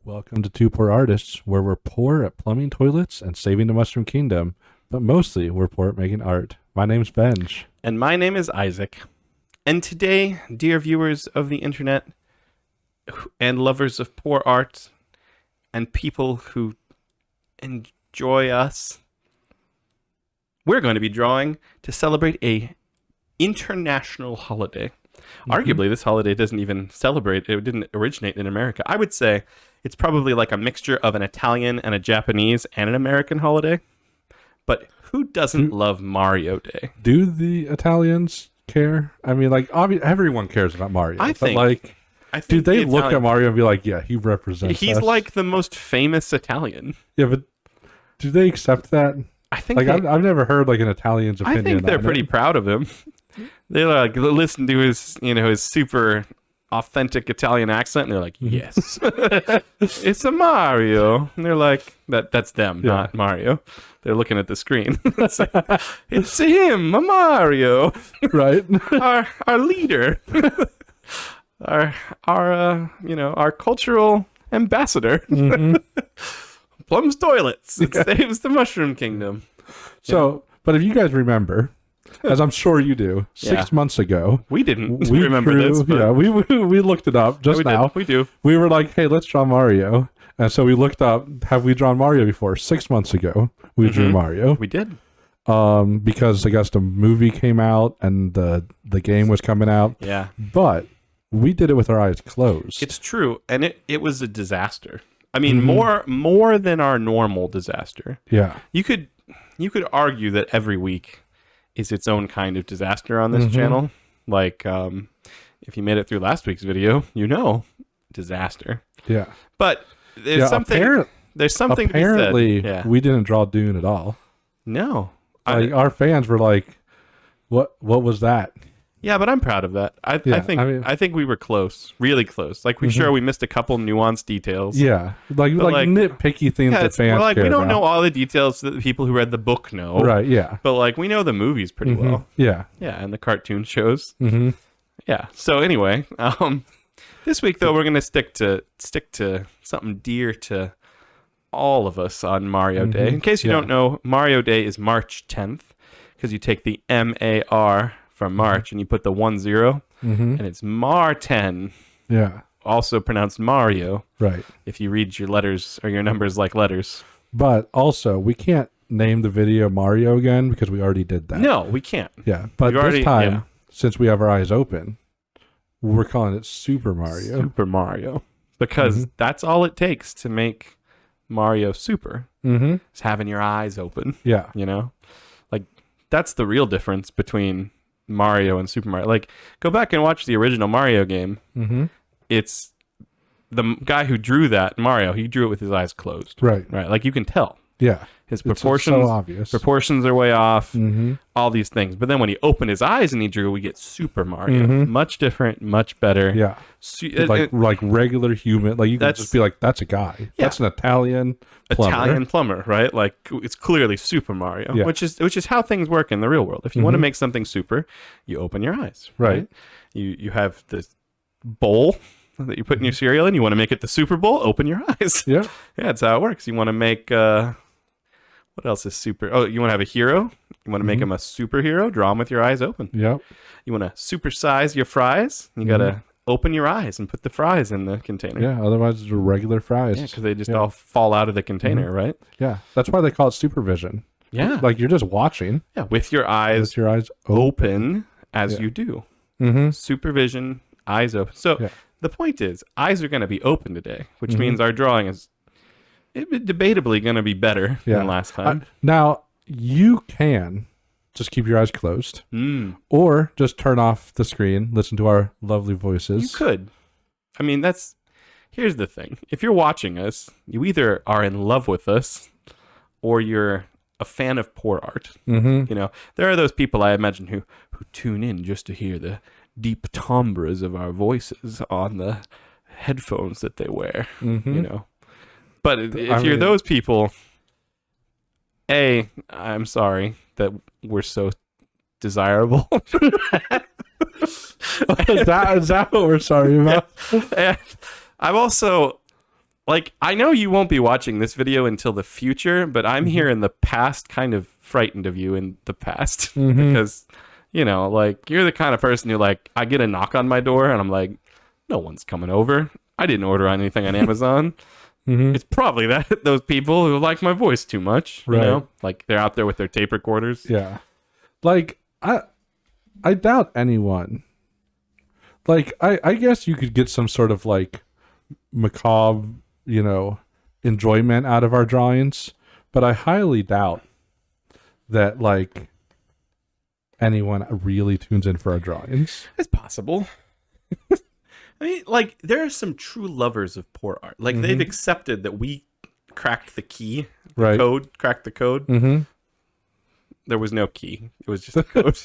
Welcome to Two Poor Artists, where we're poor at plumbing toilets and saving the Mushroom Kingdom, but mostly we're poor at making art. My name's Benj. And my name is Isaac. And today, dear viewers of the internet and lovers of poor art and people who enjoy us, we're going to be drawing to celebrate a international holiday. Arguably, this holiday doesn't even celebrate. It didn't originate in America. I would say it's probably like a mixture of an Italian and a Japanese and an American holiday. But who doesn't love Mario Day? Do the Italians care? I mean, like, everyone cares about Mario. I think do they look at Mario and be like, yeah, he represents He's us? like the most famous Italian. Yeah, but do they accept that? I think I've never heard like an Italian's opinion. I think they're pretty proud of him. They like listen to his, his super authentic Italian accent, and they're like, "Yes, it's a Mario." And they're like, "That's them, not Mario." They're looking at the screen. It's him, a Mario, right? our leader, our cultural ambassador. Mm-hmm. Plums toilets. It saves the Mushroom Kingdom. So, but if you guys remember, as I'm sure you do, 6 months ago, we didn't remember this. But yeah, we looked it up just now. We do. We were like, hey, let's draw Mario. And so we looked up, have we drawn Mario before? 6 months ago, we drew Mario. We did. Because I guess the movie came out and the game was coming out. Yeah. But we did it with our eyes closed. It's true. And it was a disaster. I mean, more than our normal disaster. Yeah. You could argue that every week is its own kind of disaster on this channel. Like, if you made it through last week's video, disaster. Yeah. But there's something. There's something apparently to be said. We didn't draw Dune at all. No. Our fans were like, "What was that?" Yeah, but I'm proud of that. I think we were close, really close. Like we missed a couple nuanced details. Yeah, like nitpicky things that fans care we don't about. know all the details that the people who read the book know. Right. Yeah. But like we know the movies pretty well. Yeah. Yeah, and the cartoon shows. Yeah. So anyway, this week though we're gonna stick to something dear to all of us on Mario Day. In case you don't know, Mario Day is March 10th because you take the MAR from March and you put the 10 and it's Mar 10. Yeah. Also pronounced Mario. Right. If you read your letters or your numbers like letters. But also, we can't name the video Mario again because we already did that. No, we can't. Yeah. But this time, since we have our eyes open, we're calling it Super Mario. Super Mario. Because that's all it takes to make Mario super. Is having your eyes open. Yeah. Like that's the real difference between Mario and Super Mario. Like go back and watch the original Mario game. It's the guy who drew that Mario, he drew it with his eyes closed. Right. Like you can tell. Yeah. His proportions, it's so obvious. Proportions are way off. All these things. But then when he opened his eyes and he drew, we get Super Mario. Much different, much better. Yeah. Like regular human. Like you can just be like, that's a guy. Yeah. That's an Italian plumber. Right? Like it's clearly Super Mario. Yeah. Which is how things work in the real world. If you want to make something super, you open your eyes. Right. You have this bowl that you put in your cereal and you want to make it the Super Bowl, open your eyes. Yeah. Yeah, that's how it works. You want to make what else is super? Oh, you want to have a hero? You want to make him a superhero? Draw him with your eyes open. Yep. You want to supersize your fries? You got to open your eyes and put the fries in the container. Yeah, otherwise it's regular fries. Yeah, because they just all fall out of the container, right? Yeah, that's why they call it supervision. Yeah. Like you're just watching. Yeah, with your eyes open as you do. Supervision, eyes open. So the point is, eyes are going to be open today, which means our drawing is debatably going to be better than last time. Now, you can just keep your eyes closed or just turn off the screen, listen to our lovely voices. You could. I mean, here's the thing. If you're watching us, you either are in love with us or you're a fan of poor art. There are those people I imagine who tune in just to hear the deep timbres of our voices on the headphones that they wear, But if you're those people, I'm sorry that we're so desirable. Is that what we're sorry about? And I'm also like, I know you won't be watching this video until the future, but I'm here in the past, kind of frightened of you in the past because, you know, like, you're the kind of person who, like, I get a knock on my door and I'm like, no one's coming over. I didn't order anything on Amazon. It's probably those people who like my voice too much, you know? Like, they're out there with their tape recorders. Yeah. Like, I doubt anyone. Like, I guess you could get some sort of, like, macabre, you know, enjoyment out of our drawings, but I highly doubt that, like, anyone really tunes in for our drawings. It's possible. I mean, like, there are some true lovers of poor art. Like, they've accepted that we cracked the key, cracked the code. There was no key. It was just a code,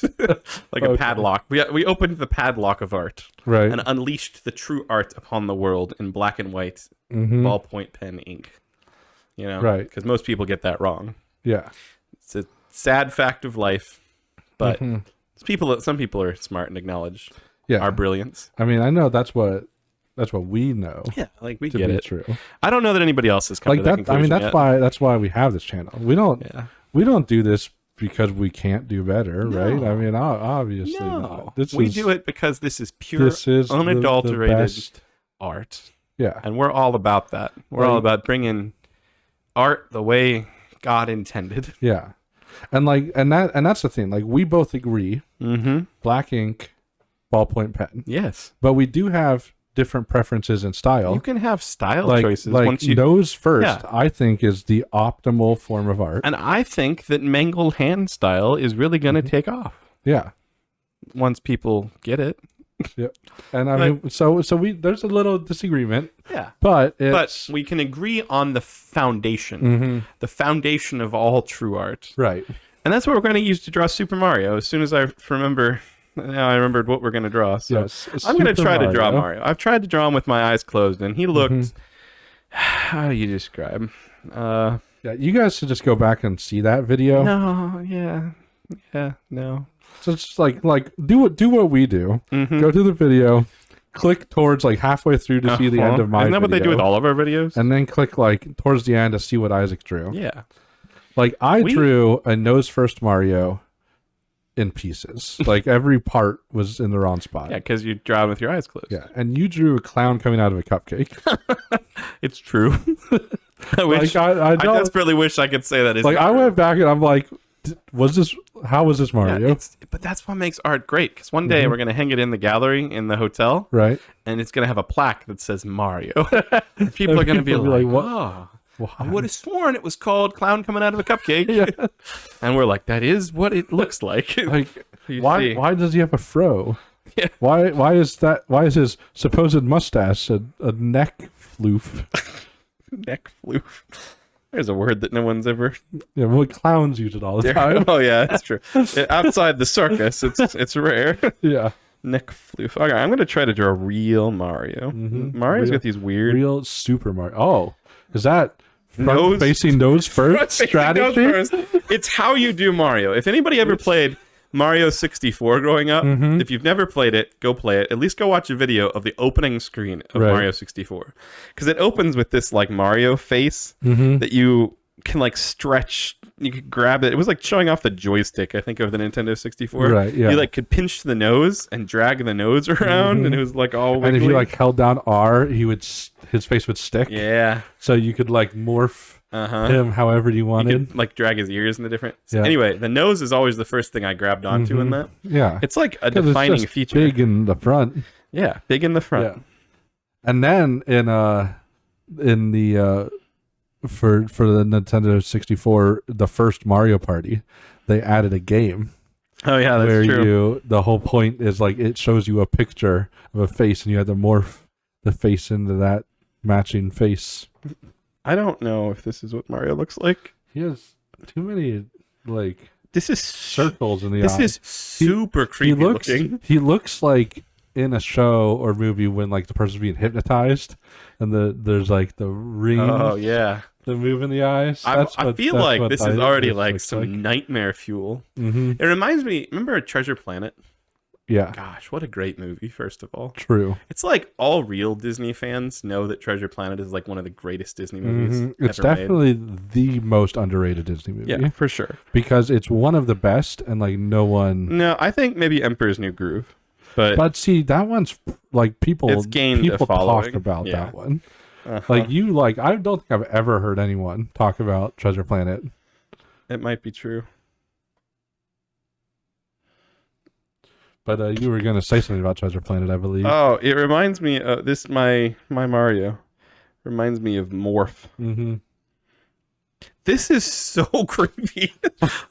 like a padlock. We opened the padlock of art, and unleashed the true art upon the world in black and white, ballpoint pen ink. You know, because most people get that wrong. Yeah, it's a sad fact of life, but some people are smart and acknowledge our brilliance. I mean, I know that's what we know. Yeah, like we get it. True. I don't know that anybody else has come to that conclusion. I mean, that's why we have this channel. We don't do this because we can't do better, right? I mean, obviously not. We do it because this is pure, unadulterated art. Yeah. And we're all about that. We're all about bringing art the way God intended. Yeah. And that's the thing. Like, we both agree. Black ink, ballpoint pen. Yes. But we do have different preferences in style. You can have style choices. Like, once you nose first, I think, is the optimal form of art. And I think that mangled hand style is really going to take off. Yeah. Once people get it. Yeah. And I mean, so there's a little disagreement. Yeah. But we can agree on the foundation. The foundation of all true art. Right. And that's what we're going to use to draw Super Mario. As soon as I remember... Now I remembered what we're going to draw. So I'm going to try to draw Mario. I've tried to draw him with my eyes closed, and he looked... How do you describe? Yeah, you guys should just go back and see that video. No, no. So it's just like do what we do. Go to the video, click towards like halfway through to see the end of my Isn't that video, what they do with all of our videos? and then click like towards the end to see what Isaac drew. Yeah. Like, I drew a nose first Mario in pieces. Like, every part was in the wrong spot. Yeah, because you draw with your eyes closed. Yeah, and you drew a clown coming out of a cupcake. It's true. I desperately wish I could say that. Like, I went back and I'm like, how was this Mario? Yeah, but that's what makes art great. Because one day we're going to hang it in the gallery in the hotel. Right. And it's going to have a plaque that says Mario. People are going to be like, what? I would have sworn it was called Clown Coming Out of a Cupcake. Yeah. And we're like, that is what it looks like. Like, why does he have a fro? Yeah. Why is his supposed mustache a neck floof? Neck floof. There's a word that no one's ever... Yeah, well, clowns use it all the time. Oh, yeah, that's true. Outside the circus, it's rare. Yeah. Neck floof. Okay, I'm going to try to draw real Mario. Mario's got these weird... Real Super Mario. Oh, is that... Facing nose first strategy? Nose first. It's how you do Mario. If anybody ever played Mario 64 growing up, if you've never played it, go play it. At least go watch a video of the opening screen of Mario 64. Because it opens with this like Mario face that you can like stretch. You could grab it. It was like showing off the joystick, I think, of the Nintendo 64. Right, yeah. You like could pinch the nose and drag the nose around, and it was like all wiggly. And if you like held down R, his face would stick. Yeah. So you could like morph him however you wanted. You could like drag his ears in the different... Yeah. Anyway, the nose is always the first thing I grabbed onto in that. Yeah. It's like a defining feature. Big in the front. Yeah, big in the front. Yeah. And then in the for the Nintendo 64, the first Mario Party, they added a game. Oh yeah, that's true. The whole point is like it shows you a picture of a face, and you have to morph the face into that matching face. I don't know if this is what Mario looks like. He has too many like this is circles in the eye. This is super creepy looking. He looks like in a show or movie when like the person's being hypnotized, and there's like the ring. Oh yeah. The move in the eyes. I feel like this is already like some nightmare fuel. It reminds me, remember Treasure Planet? Yeah, Gosh, what a great movie, first of all. true. It's like all real Disney fans know that Treasure Planet is like one of the greatest Disney movies It's ever definitely the most underrated Disney movie. made. Yeah, for sure. Because it's one of the best, and like no one. No, I think maybe Emperor's New Groove. But see, that one's like people. It's gained a people following. talk about Yeah. that one. uh-huh. I don't think I've ever heard anyone talk about Treasure Planet. It might be true. But you were gonna say something about Treasure Planet, I believe. Oh, it reminds me of this. My Mario reminds me of Morph. Mm-hmm. This is so creepy.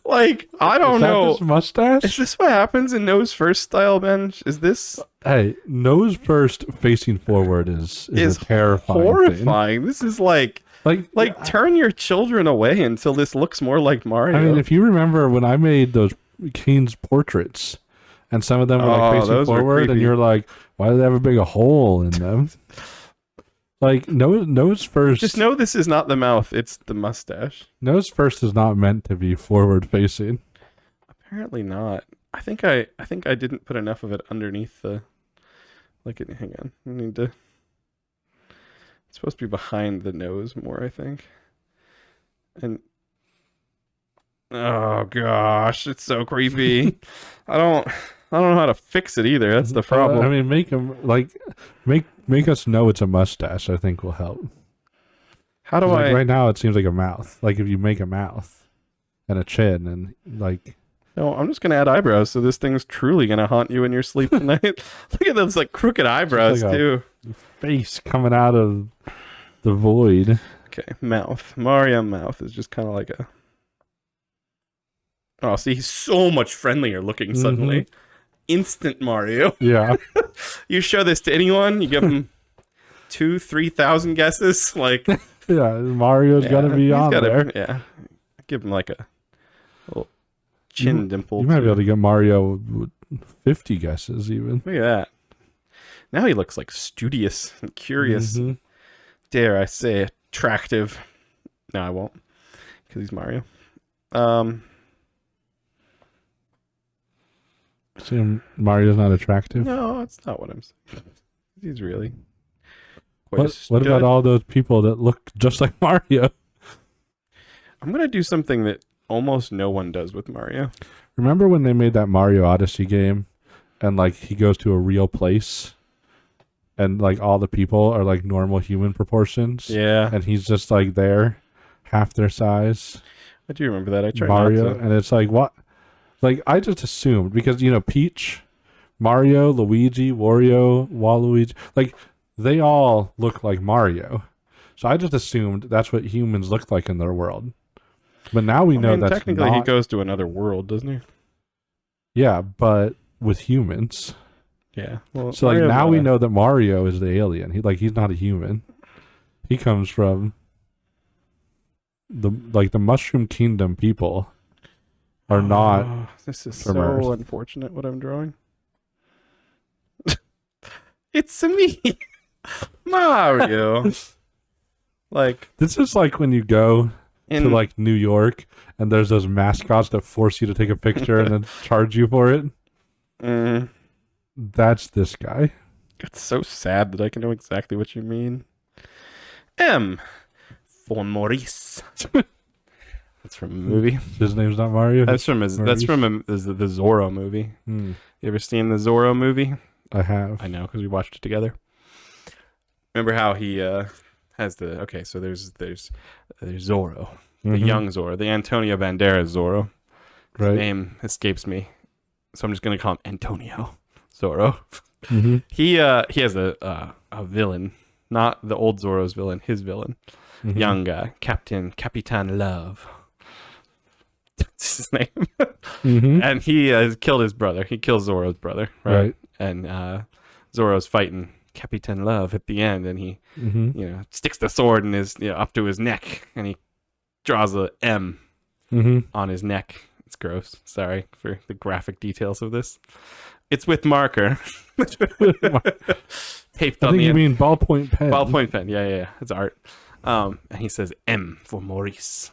Like, I don't Is that know. his mustache? Is this what happens in nose first style, Ben? Is this Hey, nose first facing forward is a terrifying thing. horrifying? This is like turn your children away until this looks more like Mario. I mean, if you remember when I made those King's portraits, and some of them were like facing those were forward, and creepy. you're like, why do they have a big hole in them? Like nose first. Just know this is not the mouth; it's the mustache. Nose first is not meant to be forward facing. Apparently not. I think I didn't put enough of it underneath the. Hang on. I need to. It's supposed to be behind the nose more, I think. And oh gosh, it's so creepy. I don't know how to fix it either. That's the problem. I mean, make them make us know it's a mustache. I think will help. How do Like I? right now, it seems like a mouth. Like if you make a mouth and a chin, and like No, I'm just gonna add eyebrows, so this thing's truly gonna haunt you in your sleep tonight. Look at those like crooked eyebrows like a- too. face coming out of the void. Okay, mouth. Mario mouth is just kind of like a. Oh, see, he's so much friendlier looking suddenly. Instant Mario. Yeah. You show this to anyone, you give them 2,000-3,000 guesses. Like, Yeah, Mario's got to be he's on gotta- there. Yeah, give him like a little chin dimple. You might be too. able to get Mario with 50 guesses even. Look at that. Now he looks like studious and curious. Mhm. Dare I say, attractive. No, I won't, because he's Mario. So Mario's not attractive. No, that's not what I'm saying. He's really. quite a What about stud. all those people that look just like Mario? I'm gonna do something that almost no one does with Mario. Remember when they made that Mario Odyssey game, and like he goes to a real place, and like all the people are like normal human proportions, Yeah, and he's just like there, half their size. I do remember that. I tried Mario, not to. and it's like what? Like I just assumed because Peach, Mario, Luigi, Wario, Waluigi, like they all look like Mario. So I just assumed that's what humans look like in their world. But now we know that's technically not. he goes to another world, doesn't he? Yeah, but with humans. Yeah. Well, So like Mario's now not we a- know that Mario is the alien. He's not a human. He comes from the Mushroom Kingdom people are not. Oh, this is from so Earth. unfortunate. What I'm drawing. It's me, Mario. Like This is like when you go in to like New York and there's those mascots that force you to take a picture and then charge you for it. mm, That's this guy. it's so sad that I can know exactly what you mean. M for Maurice. That's from a movie. His name's not Mario. That's from the Zorro movie. Hmm, You ever seen the Zorro movie? I have. I know because we watched it together. Remember how he has the so there's Zorro, the Mhm. young Zorro, the Antonio Banderas Zorro. His Right. name escapes me, so I'm just gonna call him Antonio Zorro. Mhm. He has a villain, not the old Zorro's villain, his villain, Mhm. young guy, Capitan Love. That's his name. Mhm. And he killed his brother. He kills Zorro's brother, Right. And Zorro's fighting Capitan Love at the end, and he Mhm. sticks the sword in his up to his neck, and he draws a M Mhm. on his neck. It's gross. Sorry for the graphic details of this. It's with marker taped I on think the you end. mean ballpoint pen. Ballpoint pen. Yeah. It's art. And he says M for Maurice.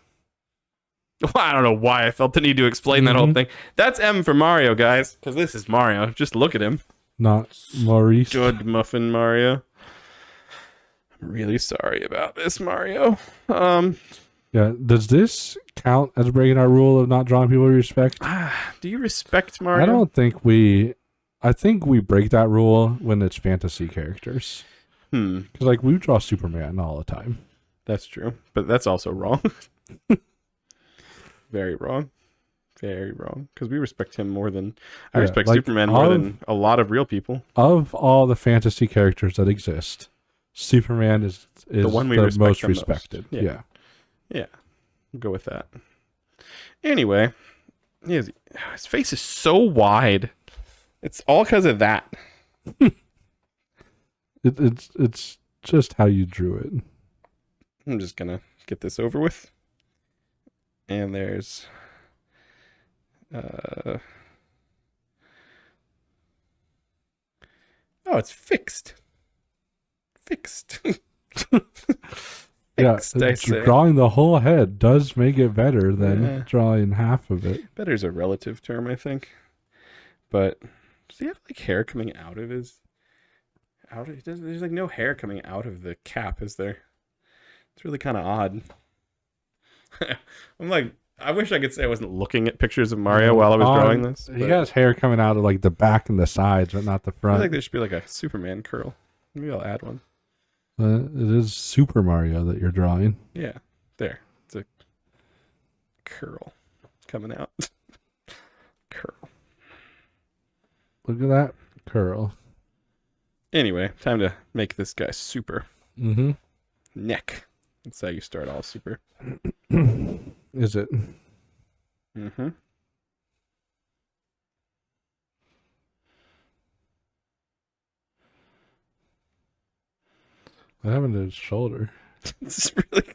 Well, I don't know why I felt the need to explain that whole thing. That's M for Mario, guys, because this is Mario. Just look at him. Not Maurice. Good muffin Mario. I'm really sorry about this, Mario. Yeah. Does this count as breaking our rule of not drawing people we respect? Do you respect Mario? I don't think we. I think we break that rule when it's fantasy characters. Because like we draw Superman all the time. That's true, but that's also wrong. Very wrong. Very wrong. Because we respect him more than I respect like Superman more than a lot of real people. Of all the fantasy characters that exist, Superman is the one we the most respected. Most. Yeah. Yeah. We'll go with that. Anyway, his face is so wide. It's all because of that. It's just how you drew it. I'm just gonna get this over with. And there's oh, it's fixed. Fixed. Yeah, drawing the whole head does make it better than drawing half of it. Better is a relative term, I think. But does he have like hair coming out of his? There's like no hair coming out of the cap, is there? It's really kind of odd. I'm like, I wish I could say I wasn't looking at pictures of Mario while I was drawing this. He has hair coming out of like the back and the sides, but not the front. I feel like there should be like a Superman curl. Maybe I'll add one. It is Super Mario that you're drawing. Yeah, there. It's a curl coming out. Curl. Look at that curl. Anyway, time to make this guy super. Mm-hmm. Neck. That's how you start all super. Is it? Mm-hmm. What happened to his shoulder? It's really...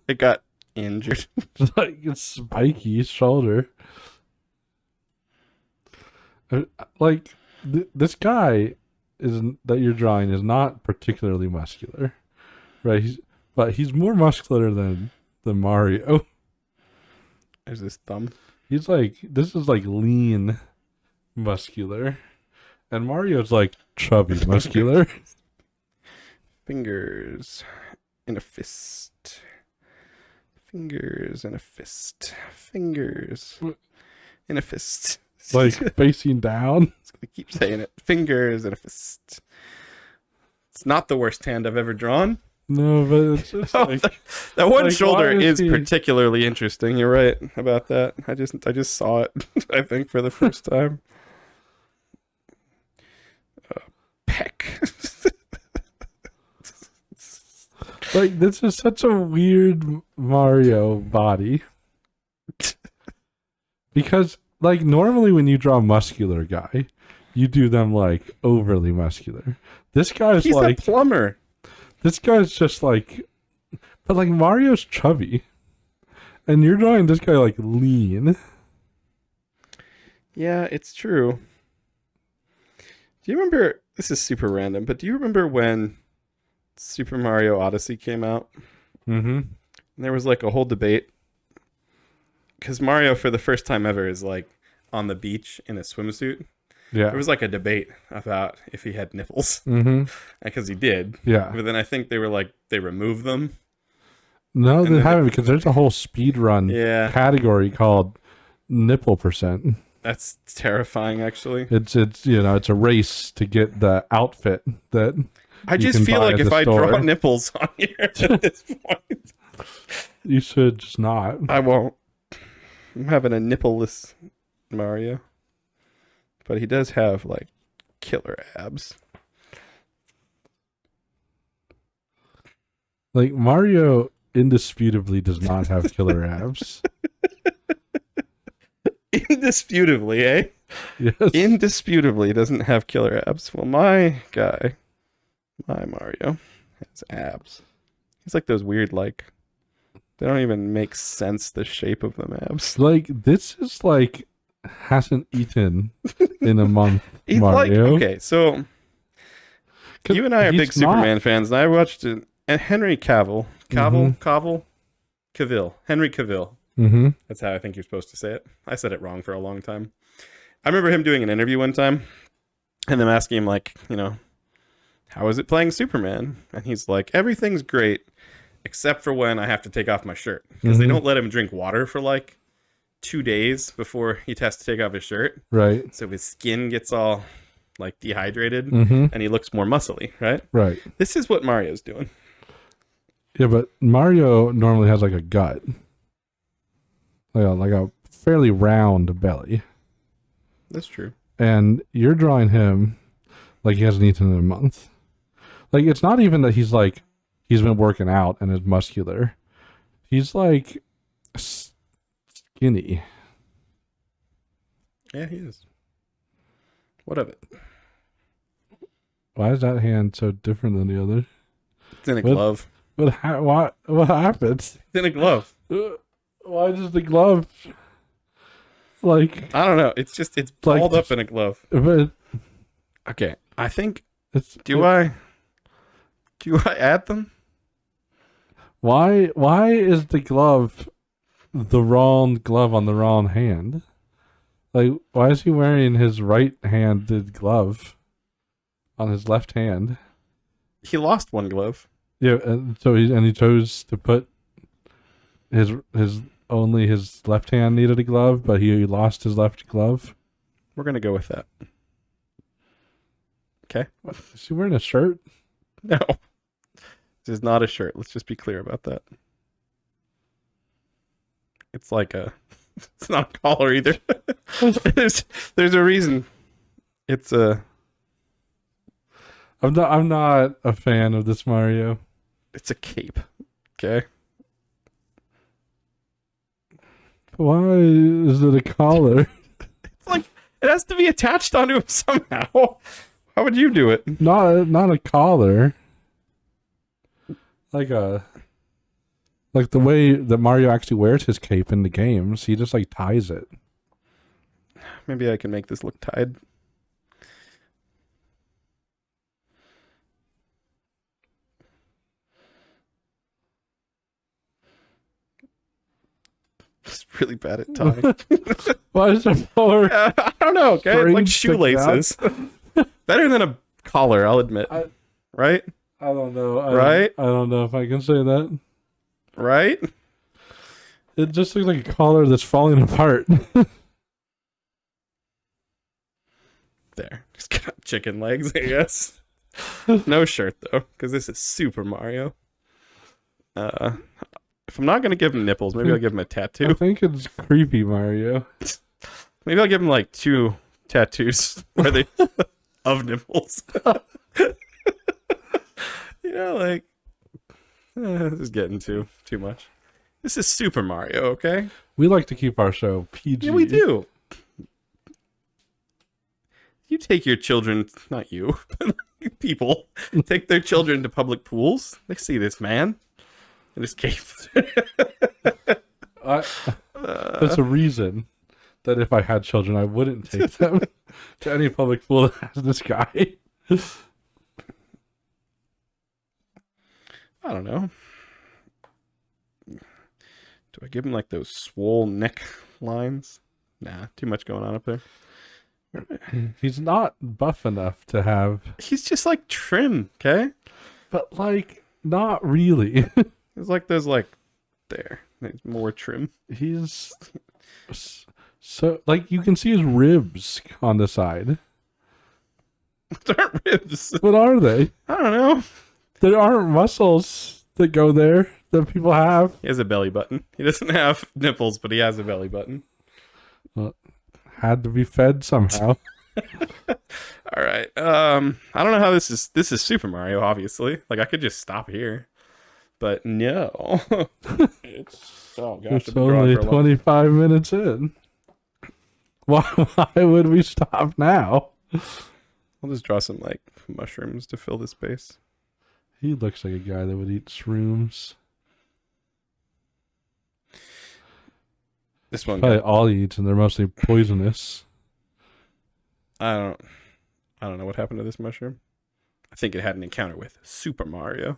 It got injured. It's like it's spiky shoulder. Like this guy that you're drawing is not particularly muscular, right? But he's more muscular than Mario. There's his thumb. He's like, this is like lean muscular, and Mario's like chubby muscular. Fingers in a fist. Fingers in a fist. Fingers in a fist. Like facing down. I keep saying it. Fingers in a fist. It's not the worst hand I've ever drawn. No, but it's just like that one shoulder is particularly interesting. You're right about that. I just saw it. I think for the first time. Peck. Like this is such a weird Mario body. Because like normally when you draw a muscular guy, you do them like overly muscular. This guy's He's like a plumber. This guy's just like, but like Mario's chubby, and you're drawing this guy like lean. Yeah, it's true. Do you remember? This is super random, but do you remember when Super Mario Odyssey came out? Mm-hmm. And there was like a whole debate because Mario, for the first time ever, is like on the beach in a swimsuit. Yeah. There was like a debate about if he had nipples. Mm-hmm. Because he did. Yeah. But then I think they were like, they removed them. No, they haven't, because there's a whole speed run category called nipple percent. That's terrifying, actually. It's it's a race to get the outfit that I just feel like if I draw nipples on here at this point. You should just not. I won't. I'm having a nippleless Mario. But he does have, like, killer abs. Like, Mario indisputably does not have killer abs. Indisputably, eh? Yes. Indisputably doesn't have killer abs. Well, my guy, my Mario, has abs. He's like those weird, like, they don't even make sense, the shape of them abs. Like, this is like... hasn't eaten in a month. Mario. Like, okay, so you and I are big Superman fans, and I watched it. And Henry Cavill, Henry Cavill Mm-hmm. That's how I think you're supposed to say it. I said it wrong for a long time. I remember him doing an interview one time, and them asking him, like, how is it playing Superman? And he's like, everything's great, except for when I have to take off my shirt. Because they don't let him drink water for, like, 2 days before he has to take off his shirt. Right. So his skin gets all, like, dehydrated, Mm-hmm. and he looks more muscly, right? Right. This is what Mario's doing. Yeah, but Mario normally has like a gut. Like a fairly round belly. That's true. And you're drawing him like he hasn't eaten in a month. Like, it's not even that he's been working out and is muscular. He's like skinny. Yeah, he is. What of it? Why is that hand so different than the other? It's in a glove. What happens? It's in a glove. Why does the glove like? I don't know. It's balled up in a glove. But Okay, I think. it's Do I add them? Why is the glove the wrong glove on the wrong hand? Like, why is he wearing his right-handed glove on his left hand? He lost one glove. Yeah, and so he chose to put his left hand needed a glove, but he lost his left glove. We're gonna go with that. Okay. Is he wearing a shirt? No, this is not a shirt. Let's just be clear about that. It's like it's not a collar either. there's a reason. It's a. I'm not a fan of this Mario. It's a cape. Okay. Why is it a collar? It's like it has to be attached onto him somehow. How would you do it? Not a collar. Like the way that Mario actually wears his cape in the games, he just like ties it. Maybe I can make this look tied. It's really bad at tying. Why is there four? I don't know. Okay, it's like shoelaces. Better than a collar, I'll admit. Right? I don't know. Right? I don't know if I can say that. Right? It just looks like a collar that's falling apart. There. Just got chicken legs, I guess. No shirt, though, because this is Super Mario. If I'm not going to give him nipples, maybe I'll give him a I tattoo. think it's creepy Mario. Maybe I'll give him, like, 2 tattoos where they of nipples. Like, this is getting too much. This is Super Mario, okay? We like to keep our show PG. Yeah, we do. You take your children, not you, but people, take their children to public pools. They see this man in his cape. There's a reason that if I had children, I wouldn't take them to any public pool that has this guy. I don't know. Do I give him like those swole neck lines? Nah, too much going on up there. He's not buff enough to have, He's just like trim, okay? but like not really. It's like there's like there. There's more trim. He's so like you can see his ribs on the side. There aren't ribs. What are they? I don't know. There aren't muscles that go there that people have. He has a belly button. He doesn't have nipples, but he has a belly button. Well, had to be fed somehow. All right. I don't know how this is Super Mario, obviously. Like I could just stop here. But no. It's oh gosh, It's only 25 minutes in. Why would we stop now? I'll just draw some like mushrooms to fill the space. He looks like a guy that would eat shrooms. This one Probably all he eats, and they're mostly poisonous. I don't know what happened to this mushroom. I think it had an encounter with Super Mario.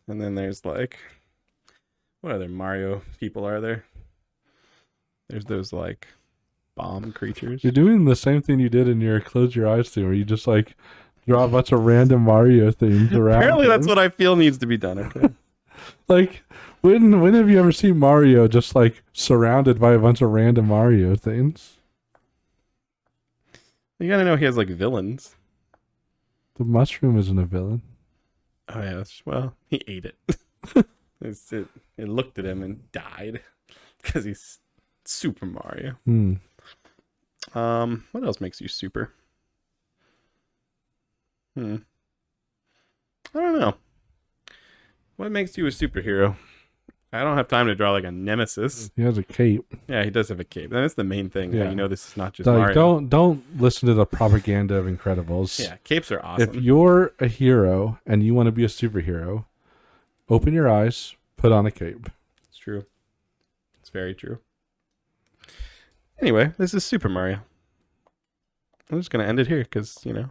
And then there's like What other Mario people are there? There's those like bomb creatures. You're doing the same thing you did in your close your eyes thing, where you just like draw a bunch of random Mario things around. Apparently, that's what I feel needs to be done. Okay. Like, when have you ever seen Mario just like surrounded by a bunch of random Mario things? You gotta know he has like villains. The mushroom isn't a villain. Oh yeah, well, he ate it. It looked at him and died because he's Super Mario. What else makes you super? I don't know. What makes you a superhero? I don't have time to draw like a nemesis. He has a cape. Yeah, he does have a cape. That's the main thing. Yeah. You know this is not just like, Mario. Don't listen to the propaganda of Incredibles. Yeah, capes are awesome. If you're a hero and you want to be a superhero, open your eyes, put on a cape. It's true. It's very true. Anyway, this is Super Mario. I'm just going to end it here because, you know.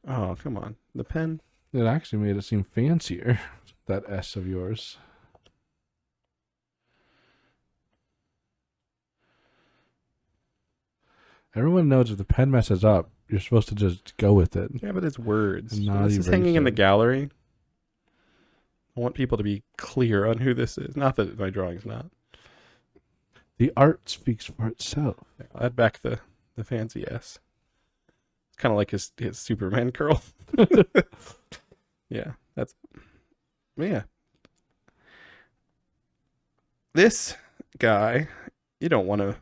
Oh, come on. The pen. It actually made it seem fancier, that S of yours. Everyone knows if the pen messes up, you're supposed to just go with it. Yeah, but it's words. Not This is hanging in the gallery. I want people to be clear on who this is. Not that my drawing's not. The art speaks for itself. I'll add back the fancy S. It's kind of like his Superman curl. Yeah, yeah. This guy, you don't want to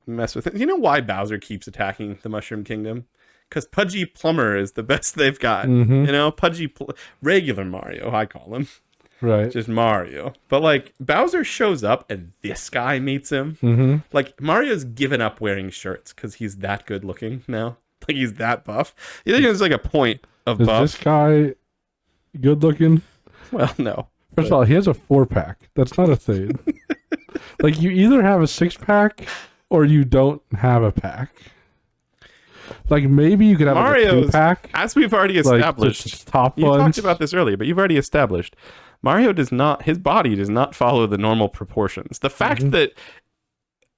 mess with it. You know why Bowser keeps attacking the Mushroom Kingdom? Because Pudgy Plumber is the best they've got. Mm-hmm. You know, regular Mario, I call him. Right. Just Mario. But like Bowser shows up and this guy meets him. Mm-hmm. Like Mario's given up wearing shirts because he's that good looking now. Like he's that buff. You think there's like a point of buff? Is this guy good looking? Well, no. First of all, he has a 4-pack. That's not a thing. Like, you either have a 6-pack or you don't have a pack. Like, maybe you could have Mario's, like a 2-pack. as we've already established. Like, just top you ones. talked about this earlier, but you've already established. Mario does not, his body does not follow the normal proportions. The fact that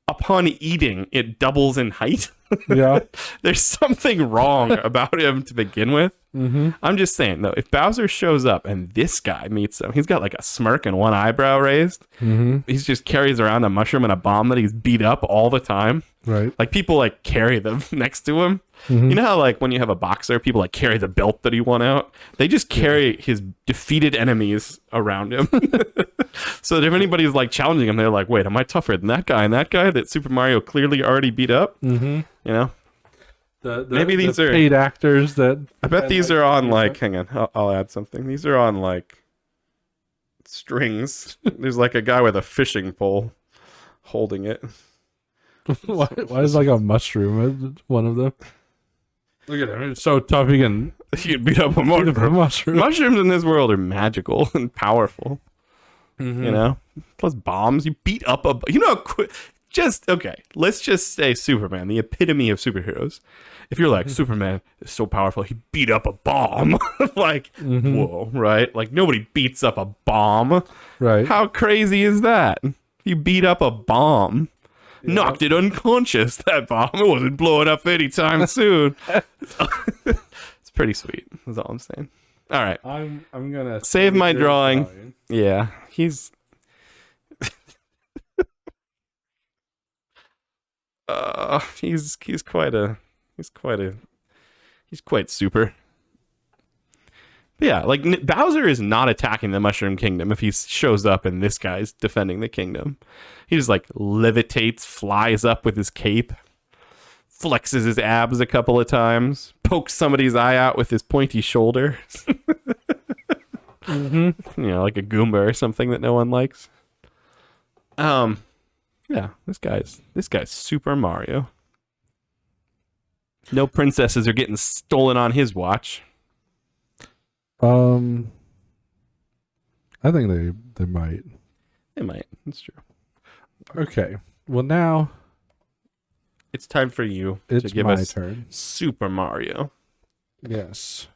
upon eating, it doubles in height. Yeah. There's something wrong about him to begin with. Mm-hmm. I'm just saying, though, if Bowser shows up and this guy meets him, he's got like a smirk and one eyebrow raised. Mm-hmm. He just carries around a mushroom and a bomb that he's beat up all the time. Right. Like people like carry them next to him. Mm-hmm. You know how like when you have a boxer, people like carry the belt that he won out? They just carry his defeated enemies around him. So that if anybody's like challenging him, they're like, wait, am I tougher than that guy and that guy that Super Mario clearly already beat up? Mm-hmm. You know? Maybe these are paid actors that I bet these are on like hang on, I'll add something. These are on like strings. There's like a guy with a fishing pole holding it. why is like a mushroom one of them? Look at him. It's so tough he can You can beat up a mushroom. Mushrooms in this world are magical and powerful. Mm-hmm. You know? Plus bombs. You beat up a okay, let's just say Superman, the epitome of superheroes. If you're like, Superman is so powerful, he beat up a bomb. Like, whoa, right? Like, nobody beats up a bomb. Right. How crazy is that? You beat up a bomb. Yeah. Knocked it unconscious, that bomb. It wasn't blowing up anytime soon. It's pretty sweet, that's all I'm saying. All right. I'm gonna save my drawing. Yeah, he's... he's quite super. But yeah, like Bowser is not attacking the Mushroom Kingdom if he shows up and this guy's defending the kingdom. He just like levitates, flies up with his cape, flexes his abs a couple of times, pokes somebody's eye out with his pointy shoulder. You know, like a Goomba or something that no one likes. Yeah, this guy's Super Mario. No princesses are getting stolen on his watch. I think they might. They might. That's true. Okay. Well, now it's time for you to give us turn. Super Mario. Yes.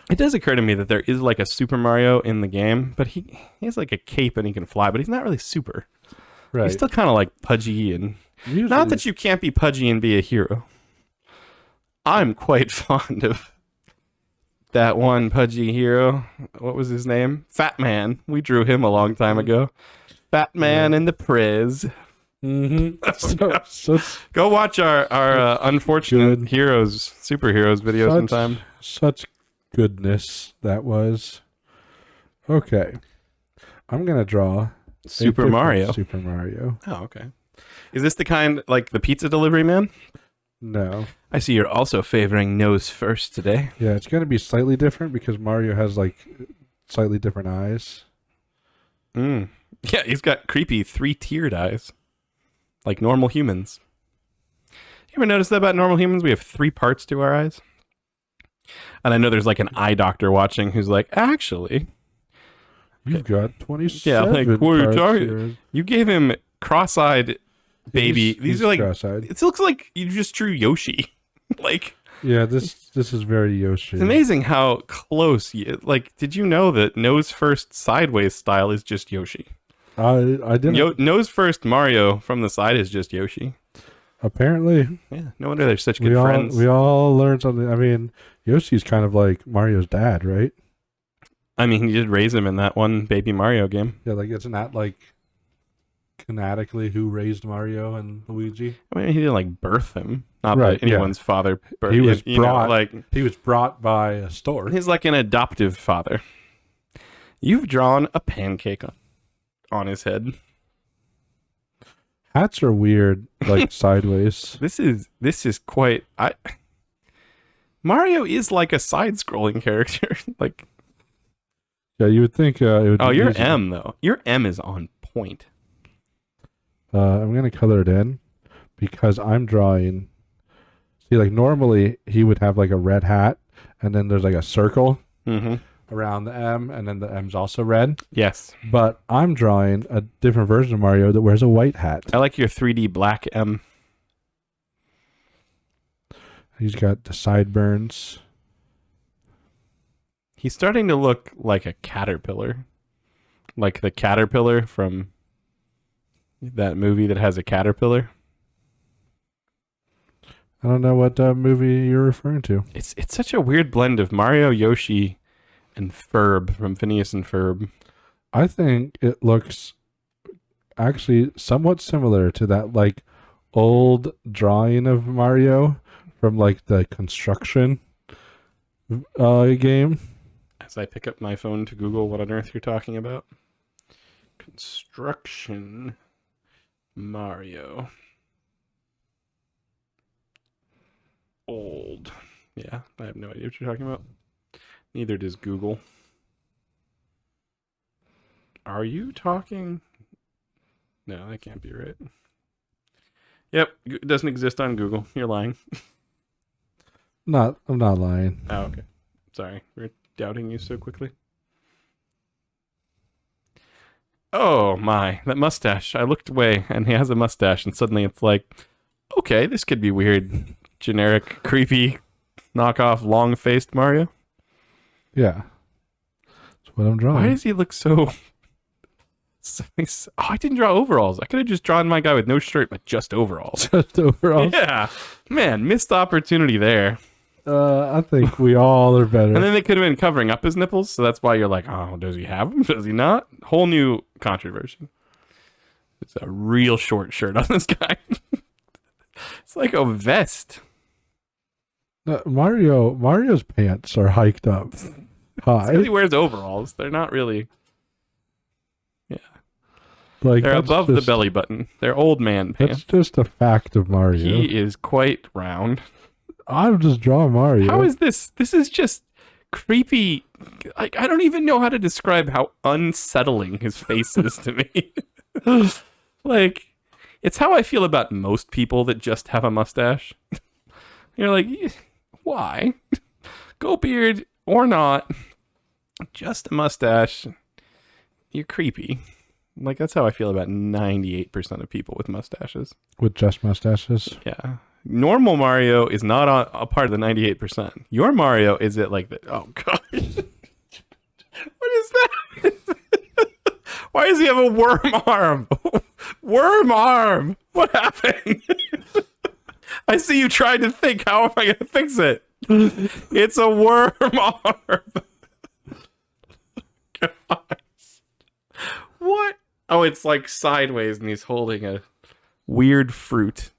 It does occur to me that there is like a Super Mario in the game, but he has like a cape and he can fly, but he's not really super. Right. He's still kind of like pudgy and Usually, not that you can't be pudgy and be a hero. I'm quite fond of that one pudgy hero. What was his name? Fat Man. We drew him a long time ago. Fat Man in the Priz. Go watch our unfortunate heroes, superheroes video sometime. Such goodness that was. Okay. I'm going to draw Super Mario. Super Mario. Oh, okay. Is this the kind like the pizza delivery man? No. I see you're also favoring nose first today. Yeah, it's going to be slightly different because Mario has like slightly different eyes. Yeah, he's got creepy 3-tiered eyes. Like normal humans. You ever notice that about normal humans? We have 3 parts to our eyes. And I know there's like an eye doctor watching who's like, actually, you've got 27. Yeah, like what are you talking? Here. You gave him cross-eyed baby. These are like cross-eyed. It looks like you just drew Yoshi. Like yeah, this is very Yoshi. It's amazing how close like did you know that nose first sideways style is just Yoshi? I didn't. Nose first Mario from the side is just Yoshi. Apparently. Yeah, no wonder they're such good friends. We all learned something. I mean, Yoshi's kind of like Mario's dad, right? I mean, he did raise him in that one Baby Mario game. Yeah, like it's not like canonically who raised Mario and Luigi. I mean, he didn't like birth him. Not right, that anyone's father birthed he was brought. He was brought by a store. He's like an adoptive father. You've drawn a pancake on his head. Hats are weird, like sideways. This is quite. Mario is like a side-scrolling character. Like, yeah, you would think. It would oh, be your easy. M though. Your M is on point. I'm gonna color it in because I'm drawing. See, like normally he would have like a red hat, and then there's like a circle around the M, and then the M's also red. Yes. But I'm drawing a different version of Mario that wears a white hat. I like your 3D black M. He's got the sideburns. He's starting to look like a caterpillar. Like the caterpillar from that movie that has a caterpillar. I don't know what movie you're referring to. It's such a weird blend of Mario, Yoshi, and Ferb from Phineas and Ferb. I think it looks actually somewhat similar to that like old drawing of Mario from like the construction game. As I pick up my phone to Google what on earth you're talking about. Construction Mario. Old. Yeah, I have no idea what you're talking about. Neither does Google. Are you talking? No, that can't be right. Yep, it doesn't exist on Google. You're lying. I'm not lying. Oh, okay. Sorry, we're doubting you so quickly. Oh my, that mustache. I looked away and he has a mustache and suddenly it's like, okay, this could be weird. Generic, creepy, knockoff, long-faced Mario. Yeah. That's what I'm drawing. Why does he look so... I didn't draw overalls. I could have just drawn my guy with no shirt, but just overalls. Just overalls? Yeah. Man, missed opportunity there. I think we all are better. And then they could have been covering up his nipples, so that's why you're like, oh, does he have them? Does he not? Whole new controversy. It's a real short shirt on this guy. It's like a vest. Mario's pants are hiked up high. He wears overalls. They're not really... Yeah. Like they're above the belly button. They're old man pants. That's just a fact of Mario. He is quite round. I'm just drawing Mario. How is this? This is just creepy. Like, I don't even know how to describe how unsettling his face is to me. Like, it's how I feel about most people that just have a mustache. You're like, why? Go beard or not. Just a mustache. You're creepy. Like, that's how I feel about 98% of people with mustaches. With just mustaches? Yeah. Normal Mario is not a part of the 98%. Your Mario is it like the oh gosh. What is that? Why does he have a worm arm? Worm arm. What happened? I see you trying to think. How am I going to fix it? It's a worm arm. Gosh. What? Oh, it's like sideways, and he's holding a weird fruit.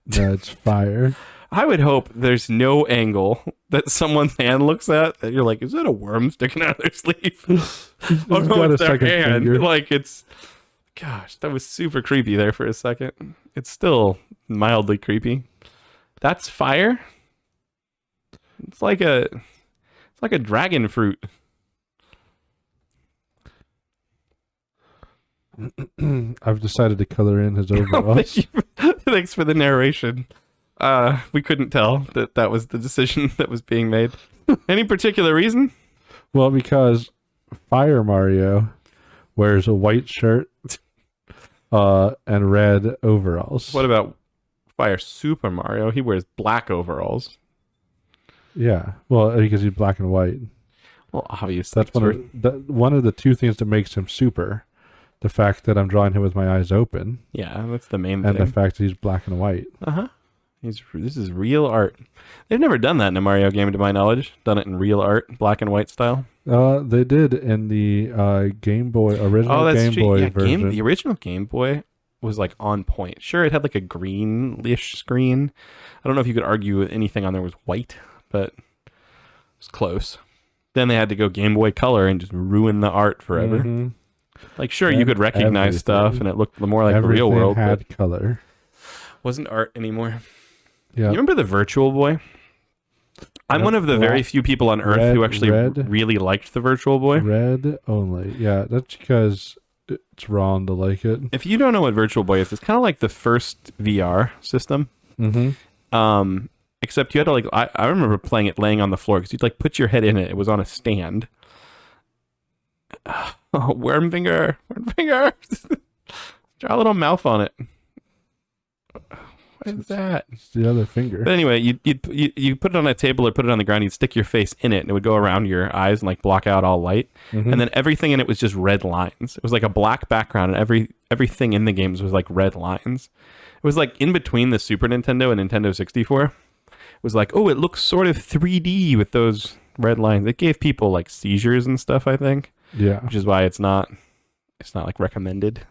That's fire. I would hope there's no angle that someone's hand looks at that you're like, is that a worm sticking out of their sleeve? Oh no, it's their hand. Finger. Like it's, gosh, that was super creepy there for a second. It's still mildly creepy. That's fire. It's like a dragon fruit. I've decided to color in his overalls. Thanks for the narration. We couldn't tell that was the decision that was being made. Any particular reason? Well, because Fire Mario wears a white shirt and red overalls. What about Fire Super Mario? He wears black overalls. Yeah, well, because he's black and white. Well, obviously. That's one of the two things that makes him super. The fact that I'm drawing him with my eyes open. Yeah, that's the main thing. And the fact that he's black and white. Uh-huh. This is real art. They've never done that in a Mario game, to my knowledge. Done it in real art, black and white style. They did in the Game Boy, original Game Boy version. The original Game Boy was like on point. Sure, it had like a greenish screen. I don't know if you could argue anything on there was white, but it was close. Then they had to go Game Boy Color and just ruin the art forever. Mm-hmm. Like, sure, you could recognize stuff, and it looked more like the real world. Had color. Wasn't art anymore. Yeah. You remember the Virtual Boy? I'm one of the very few people on Earth who actually really liked the Virtual Boy. Red only. Yeah, that's because it's wrong to like it. If you don't know what Virtual Boy is, it's kind of like the first VR system. Mm-hmm. Except you had to like, I remember playing it laying on the floor because you'd like put your head in it. It was on a stand. Oh, worm finger. Draw a little mouth on it. What is that? It's the other finger. But anyway, you put it on a table or put it on the ground. You'd stick your face in it, and it would go around your eyes and like block out all light. Mm-hmm. And then everything in it was just red lines. It was like a black background, and everything in the games was like red lines. It was like in between the Super Nintendo and Nintendo 64. It was like, oh, it looks sort of 3D with those red lines. It gave people like seizures and stuff, I think. Yeah, which is why it's not like recommended.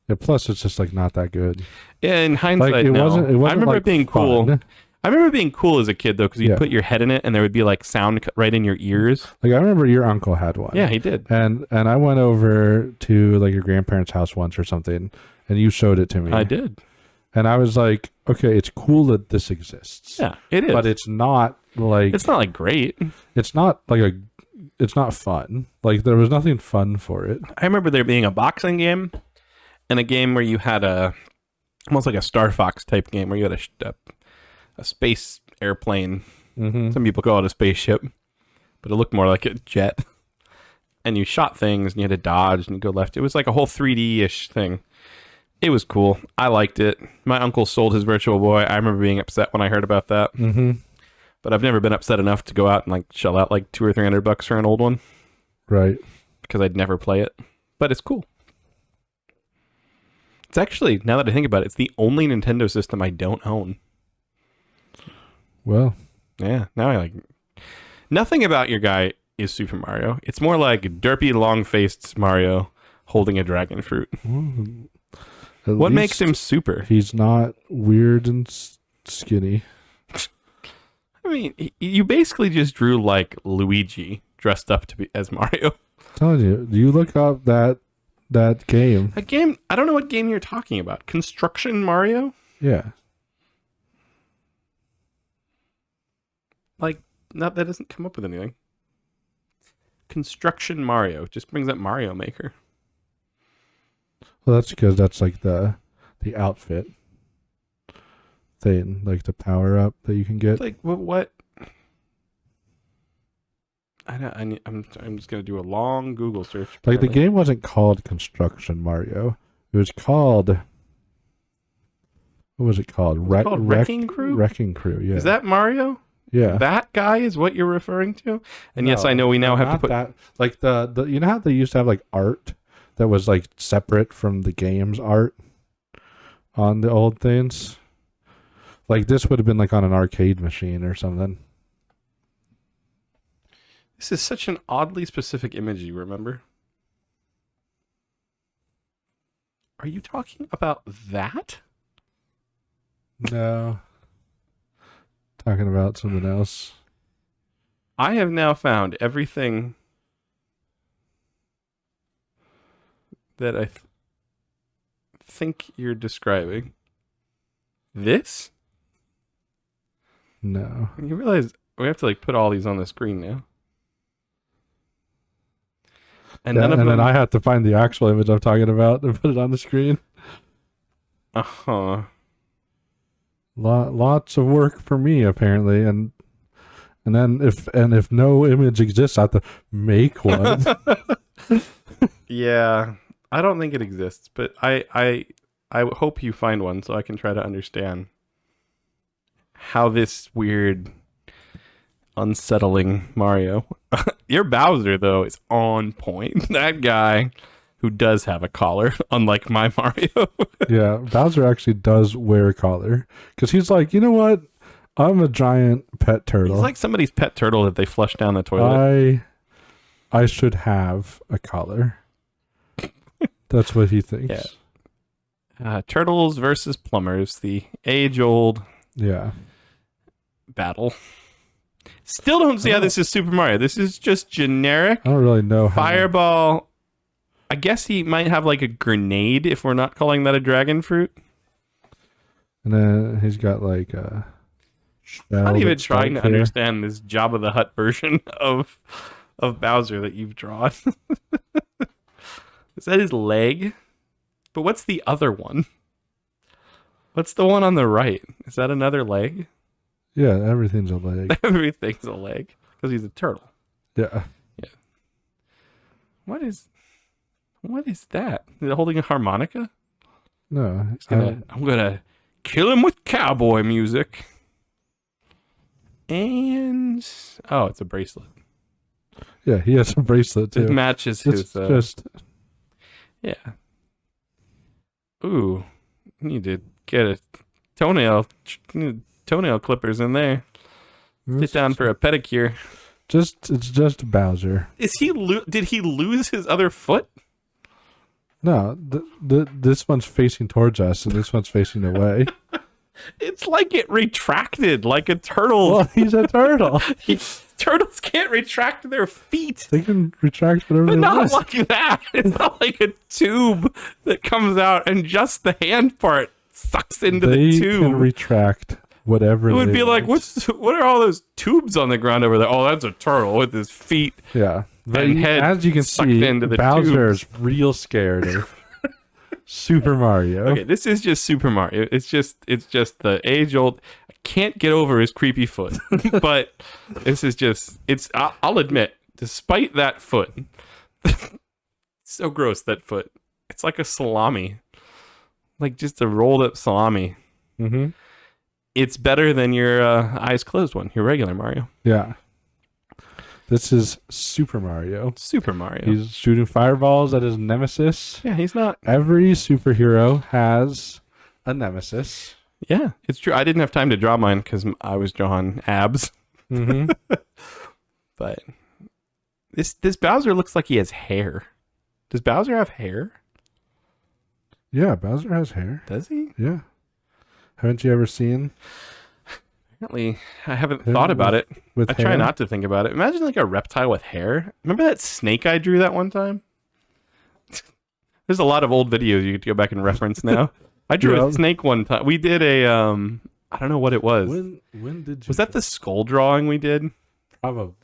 Yeah, plus it's just like not that good. In hindsight, like, it wasn't I remember like it being fun. Cool. I remember it being cool as a kid though, because you'd put your head in it and there would be like sound right in your ears. Like I remember your uncle had one. Yeah, he did. And I went over to like your grandparents' house once or something, and you showed it to me. I did. And I was like, okay, it's cool that this exists. Yeah, it is. But it's not like great. It's not like it's not fun. Like there was nothing fun for it. I remember there being a boxing game and a game where you had almost like a Star Fox type game where you had a space airplane. Mm-hmm. Some people call it a spaceship, but it looked more like a jet. And you shot things and you had to dodge and you go left. It was like a whole 3D-ish thing. It was cool. I liked it. My uncle sold his Virtual Boy. I remember being upset when I heard about that. Mm-hmm. But I've never been upset enough to go out and like shell out like $200 or $300 for an old one. Right. Because I'd never play it. But it's cool. It's actually, now that I think about it, it's the only Nintendo system I don't own. Well. Yeah. Now I like... Nothing about your guy is Super Mario. It's more like derpy, long-faced Mario holding a dragon fruit. What makes him super? He's not weird and skinny. I mean, you basically just drew like Luigi dressed up to be as Mario. I'm telling you, you look up that game. That game, I don't know what game you're talking about. Construction Mario? Yeah. Like, that doesn't come up with anything. Construction Mario just brings up Mario Maker. Well, that's because that's like the outfit thing, like the power up that you can get. Like what? I'm just gonna do a long Google search. Like the game wasn't called Construction Mario. It was called What was it called? Wrecking Crew? Wrecking Crew, yeah. Is that Mario? Yeah. That guy is what you're referring to? And yes, I know we now have to not put... that. Like the you know how they used to have like art that was like separate from the game's art on the old things? Like this would have been like on an arcade machine or something. This is such an oddly specific image, you remember? Are you talking about that? No. Talking about something else. I have now found everything that I think you're describing. This? No. You realize we have to like put all these on the screen now. And Yeah, none of and them... then I have to find the actual image I'm talking about and put it on the screen. Uh-huh. Lots of work for me apparently, and then if no image exists, I have to make one. Yeah, I don't think it exists, but I hope you find one so I can try to understand how this weird, unsettling Mario. Your Bowser though is on point. That guy who does have a collar, unlike my Mario. Yeah, Bowser actually does wear a collar because he's like, you know what? I'm a giant pet turtle. He's like somebody's pet turtle that they flush down the toilet. I should have a collar. That's what he thinks. Yeah. Turtles versus plumbers, the age-old battle. Still don't see how this is Super Mario. This is just generic. I don't really know how. Fireball. I guess he might have like a grenade if we're not calling that a dragon fruit. And then he's got like a... I'm not even trying to understand this Jabba the Hutt version of Bowser that you've drawn. Is that his leg? But what's the other one? What's the one on the right? Is that another leg? Yeah, everything's a leg. Everything's a leg because he's a turtle. Yeah. Yeah. What is that? Is it holding a harmonica? No. I'm gonna kill him with cowboy music. And oh, it's a bracelet. Yeah, he has a bracelet too. It matches his. Yeah. Ooh, need to get a toenail clippers in there. Sit down for a pedicure. It's just Bowser. Is he? Did he lose his other foot? No, this one's facing towards us, and this one's facing away. It's like it retracted, like a turtle. Well, he's a turtle. Turtles can't retract their feet. They can retract whatever But they not want. like that. It's not like a tube that comes out and just the hand part sucks into the They tube. can retract whatever It would they be like, want. what are all those tubes on the ground over there? Oh, that's a turtle with his feet. Yeah. And head as you can sucked see, into the Bowser's real scared of Super Mario. Okay, this is just Super Mario. It's just the age-old. I can't get over his creepy foot, but this is just. I'll admit, despite that foot, so gross that foot. It's like a salami, like just a rolled-up salami. Mm-hmm. It's better than your eyes closed one, your regular Mario. Yeah. This is Super Mario. Super Mario. He's shooting fireballs at his nemesis. Yeah, he's not. Every superhero has a nemesis. Yeah, it's true. I didn't have time to draw mine because I was drawing abs. Mm-hmm. But this Bowser looks like he has hair. Does Bowser have hair? Yeah, Bowser has hair. Does he? Yeah. Haven't you ever seen? Apparently, I haven't thought about it. I try not to think about it. Imagine like a reptile with hair. Remember that snake I drew that one time? There's a lot of old videos you could go back and reference now. I drew a snake one time. We did a I don't know what it was. When did you? Was that the skull drawing we did? Probably.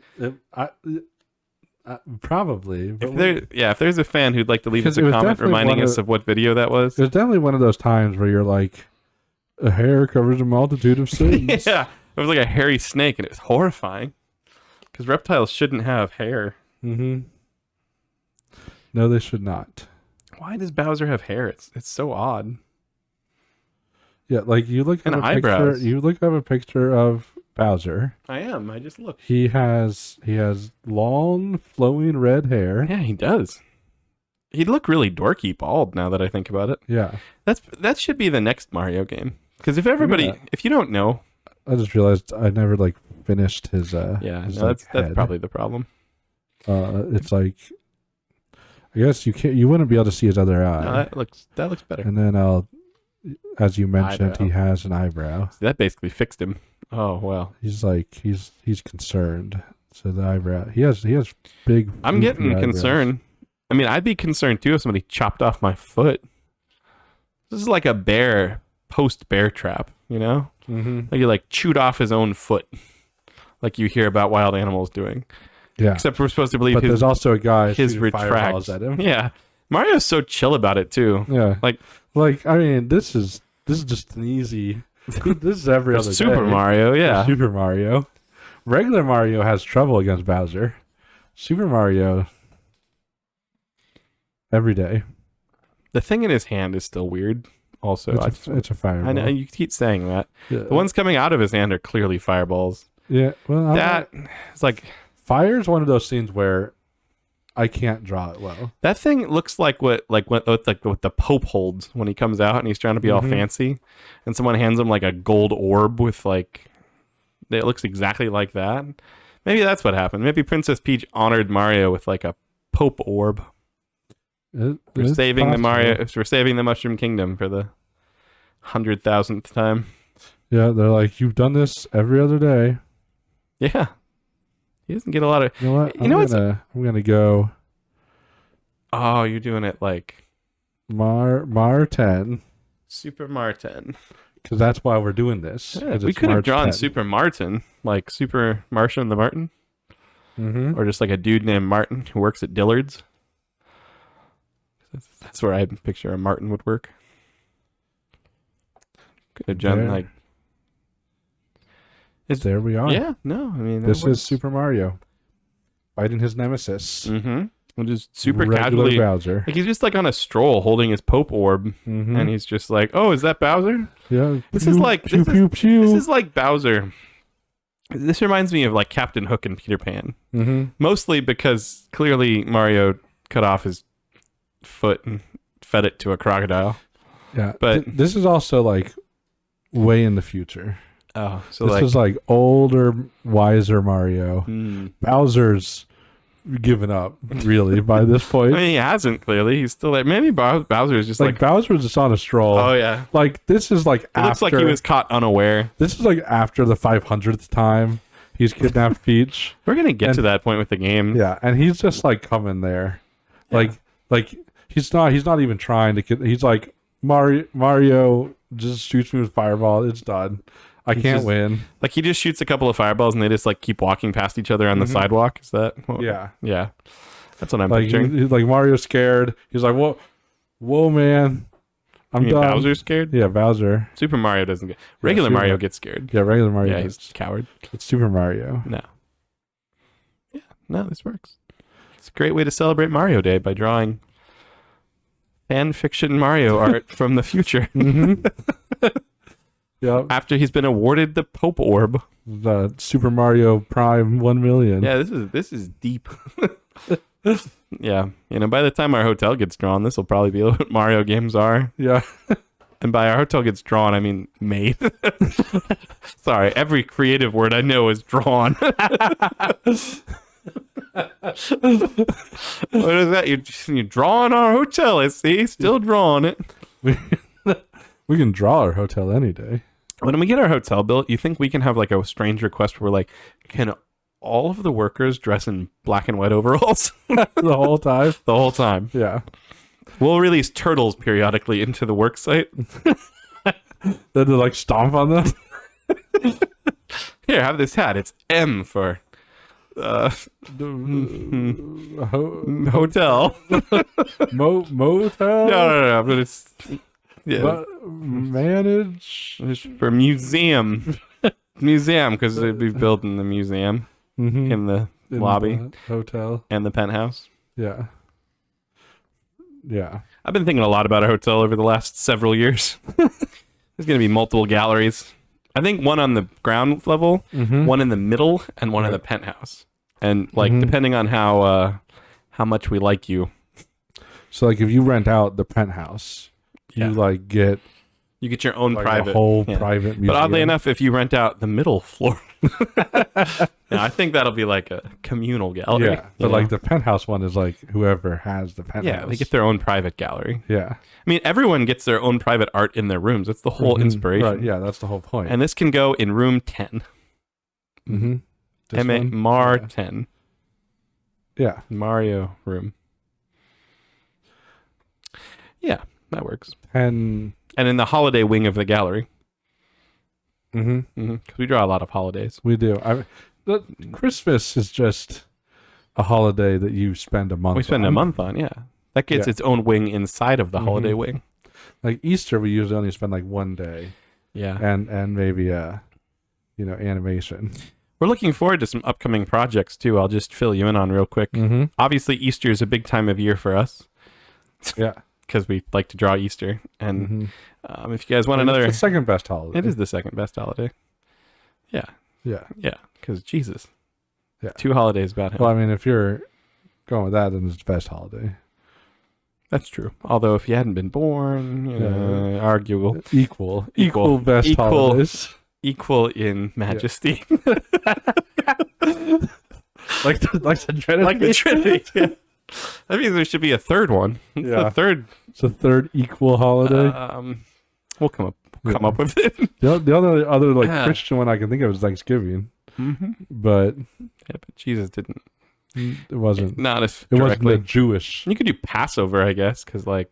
Probably. If there's a fan who'd like to leave us a comment reminding us of what video that was. It was definitely one of those times where you're like, a hair covers a multitude of sins. Yeah, it was like a hairy snake, and it was horrifying. Because reptiles shouldn't have hair. Mm-hmm. No, they should not. Why does Bowser have hair? It's so odd. Yeah, like you look at And a picture. eyebrows. You look at a picture of Bowser. I am. I just looked. He has long flowing red hair. Yeah, he does. He'd look really dorky bald now that I think about it. Yeah. That should be the next Mario game. Because if you don't know, I just realized I never like finished his that's probably the problem. It's like, I guess you wouldn't be able to see his other eye. No, that looks better. And then as you mentioned, Eyebrow. he has an eyebrow. So that basically fixed him. Oh well. He's like he's concerned. So the eyebrow. He has big. I'm getting eyebrows. concerned. I mean, I'd be concerned too if somebody chopped off my foot. This is like a post-bear trap, you know? Mm-hmm. Like he like chewed off his own foot, like you hear about wild animals doing. Yeah. Except we're supposed to believe there's also a guy his shooting fireballs retracts at him. Yeah, Mario's so chill about it too. Yeah. Like I mean, this is just an easy. This is every other Super day. Mario, yeah. Super Mario. Regular Mario has trouble against Bowser. Super Mario. Every day. The thing in his hand is still weird. Also, it's a fireball. I know you keep saying that. Yeah. The ones coming out of his hand are clearly fireballs. Yeah. Well, It's like fire's one of those scenes where I can't draw it well. that thing looks like what the Pope holds when he comes out and he's trying to be all fancy, and someone hands him like a gold orb with like it looks exactly like that. Maybe that's what happened. Maybe Princess Peach honored Mario with like a Pope orb. We're saving the Mushroom Kingdom for the 100,000th time. Yeah, they're like, you've done this every other day. Yeah, he doesn't get a lot of. You know what? I'm gonna go. Oh, you're doing it like Mar 10. Super Martin. Because that's why we're doing this. Yeah, we could have drawn Super Martin, like Super Martian the Martin, or just like a dude named Martin who works at Dillard's. That's where I picture a Martin would work. Could have done like. There we are. Yeah, no, I mean this is Super Mario fighting his nemesis. Mm-hmm. Just super Regular casually. Bowser. Like he's just like on a stroll holding his Pope orb, and he's just like, "Oh, is that Bowser?" Yeah. This is like pew, pew, pew. This is like Bowser. This reminds me of like Captain Hook and Peter Pan. Mostly because clearly Mario cut off his foot and fed it to a crocodile. Yeah, but this is also like way in the future. Oh, so this is like older, wiser Mario. Bowser's given up really by this point. I mean, he hasn't clearly. He's still there. Maybe Bowser is just like Bowser's just on a stroll. Oh yeah, like this is like it looks like he was caught unaware. This is like after the 500th time he's kidnapped Peach. We're gonna get to that point with the game. Yeah, and he's just like coming there, like he's not even trying to. He's like Mario just shoots me with fireball. It's done. I can't win. Like he just shoots a couple of fireballs and they just like keep walking past each other on the sidewalk. Is that? Yeah. That's what I'm picturing. Like Mario's scared. He's like, whoa, man. I'm done. Bowser's scared? Yeah, Bowser. Super Mario doesn't get. Regular Mario gets scared. Yeah, regular Mario. Yeah, he's a coward. It's Super Mario. No. Yeah, no, this works. It's a great way to celebrate Mario Day by drawing fan fiction Mario art from the future. Yep. After he's been awarded the Pope Orb. The Super Mario Prime 1 million. Yeah, this is deep. Yeah. By the time our hotel gets drawn, this will probably be what Mario games are. Yeah. And by our hotel gets drawn, I mean made. Sorry, every creative word I know is drawn. What is that? You're drawing our hotel, I see. Still drawing it. We can draw our hotel any day. When we get our hotel built, you think we can have like a strange request where we're like, can all of the workers dress in black and white overalls? The whole time? The whole time. Yeah. We'll release turtles periodically into the work site. Then they like stomp on them. Here, have this hat. It's M for hotel. Motel? No, but it's manage it's for museum. Museum, because it'd be built in the museum, in the lobby, the hotel, and the penthouse. Yeah. I've been thinking a lot about our hotel over the last several years. There's going to be multiple galleries. I think one on the ground level, one in the middle, and one in the penthouse. And like depending on how much we like you. So like if you rent out the penthouse, you like get your own like private a whole private museum. But oddly enough, if you rent out the middle floor, I think that'll be like a communal gallery. Yeah, but like the penthouse one is like whoever has the penthouse. Yeah, they get their own private gallery. Yeah. I mean, everyone gets their own private art in their rooms. That's the whole inspiration. Right, yeah, that's the whole point. And this can go in room 10. Mar 10. Yeah. Mario room. Yeah, that works. And in the holiday wing of the gallery. Mm-hmm. Because we draw a lot of holidays. We do. Christmas is just a holiday that you spend a month on. We spend a month on, yeah. That gets its own wing inside of the holiday wing. Like Easter, we usually only spend like one day. Yeah. And maybe, animation. We're looking forward to some upcoming projects, too. I'll just fill you in on real quick. Obviously, Easter is a big time of year for us. Yeah. Because we like to draw Easter. And if you guys want another... It's the second best holiday. It is the second best holiday. Yeah. Yeah. Yeah, because Jesus. Yeah. 2 holidays about him. Well, I mean, if you're going with that, then it's the best holiday. That's true. Although if you hadn't been born, arguable. Equal best holidays. Equal in majesty. like the Trinity. Like the Trinity. Yeah. That means there should be a third one. It's the third. It's a third equal holiday. We'll come up with it. The other Christian one I can think of is Thanksgiving. But Jesus didn't. It wasn't. Not as it directly. wasn't Jewish. You could do Passover, I guess, because the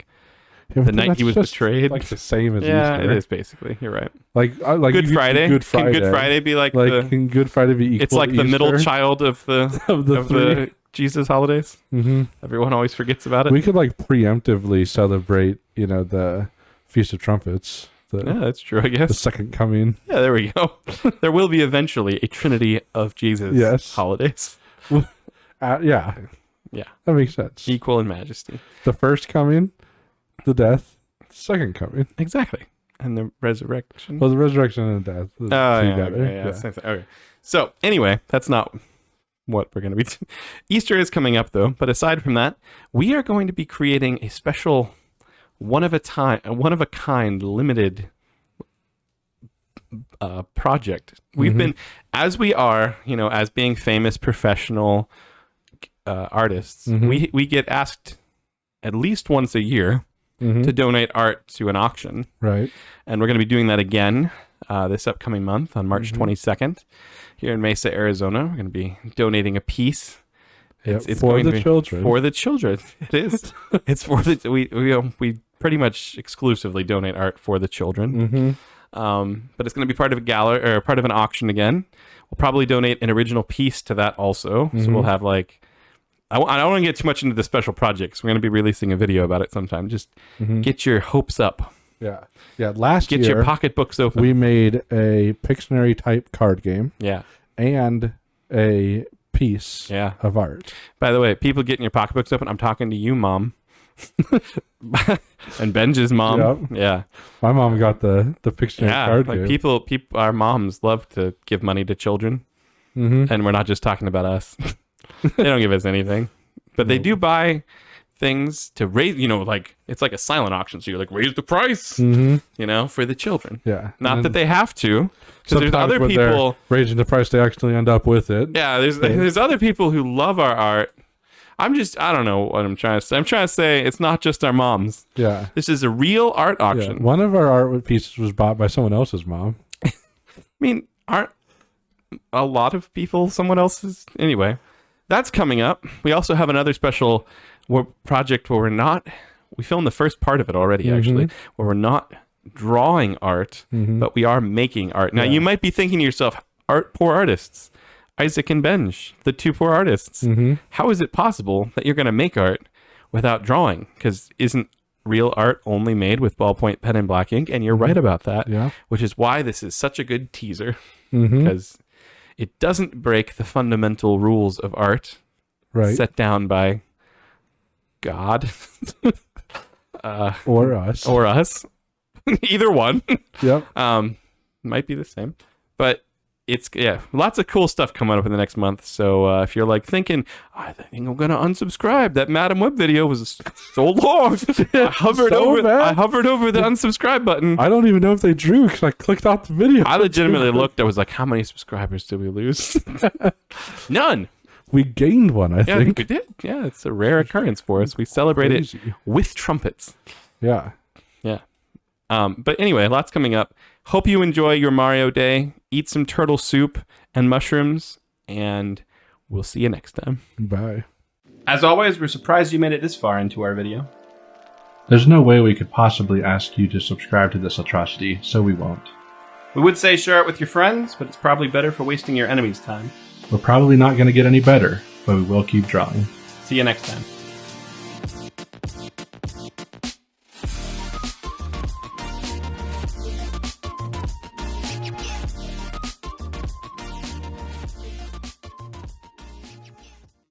night he was betrayed. Like the same as yeah, Easter. It is basically. You're right. Like Good Friday. Good Friday. Can Good Friday be like can Good Friday be equal? It's like to the Easter? middle child of the Jesus holidays. Everyone always forgets about it. We could preemptively celebrate, the Feast of Trumpets. Yeah, that's true. I guess the second coming. Yeah, there we go. There will be eventually a Trinity of Jesus holidays. Yeah. That makes sense. Equal in majesty. The first coming, the death, the second coming. Exactly. And the resurrection. Well, the resurrection and the death. Okay. So, anyway, that's not what we're going to be. Easter is coming up, though. But aside from that, we are going to be creating a special one of a kind, limited project. We've been, as we are, as being famous professional artists, we get asked at least once a year to donate art to an auction. Right. And we're going to be doing that again this upcoming month on March 22nd here in Mesa, Arizona. We're going to be donating a piece. It's for the children. For the children. It is. It's for the we pretty much exclusively donate art for the children. But it's going to be part of a gallery or part of an auction again. We'll probably donate an original piece to that also. So we'll have I don't want to get too much into the special projects. We're going to be releasing a video about it sometime. Just get your hopes up. Yeah. Last year, get your pocketbooks open. We made a Pictionary type card game. Yeah. And a piece of art. By the way, people getting your pocketbooks open, I'm talking to you, Mom. And Benja's mom. Yep. Yeah. My mom got the Pictionary card game. People, our moms love to give money to children. And we're not just talking about us. They don't give us anything. But they do buy things to raise, it's like a silent auction. So you're raise the price, for the children. Yeah. Not that they have to. Because there's other people raising the price, they actually end up with it. Yeah, there's other people who love our art. I don't know what I'm trying to say. I'm trying to say it's not just our moms. Yeah. This is a real art auction. Yeah. One of our art pieces was bought by someone else's mom. I mean, aren't a lot of people someone else's? Anyway, that's coming up. We also have another special project where we filmed the first part of it already, actually, where we're not drawing art, but we are making art. Now, you might be thinking to yourself, poor artists. Isaac and Benj, the two poor artists. How is it possible that you're going to make art without drawing? Because isn't real art only made with ballpoint pen and black ink? And you're right about that, which is why this is such a good teaser, because it doesn't break the fundamental rules of art set down by God or us. Either one. Yep. Might be the same. But it's, lots of cool stuff coming up in the next month. So if you're like thinking, I think I'm going to unsubscribe. That Madam Web video was so long. I hovered over the unsubscribe button. I don't even know if they drew because I clicked off the video. I legitimately looked. I was like, how many subscribers did we lose? None. We gained one, I think. We did. Yeah, it's a rare occurrence for us. We celebrate it with trumpets. Yeah. Yeah. But anyway, lots coming up. Hope you enjoy your Mario Day. Eat some turtle soup and mushrooms, and we'll see you next time. Bye. As always, we're surprised you made it this far into our video. There's no way we could possibly ask you to subscribe to this atrocity, so we won't. We would say share it with your friends, but it's probably better for wasting your enemy's time. We're probably not going to get any better, but we will keep drawing. See you next time.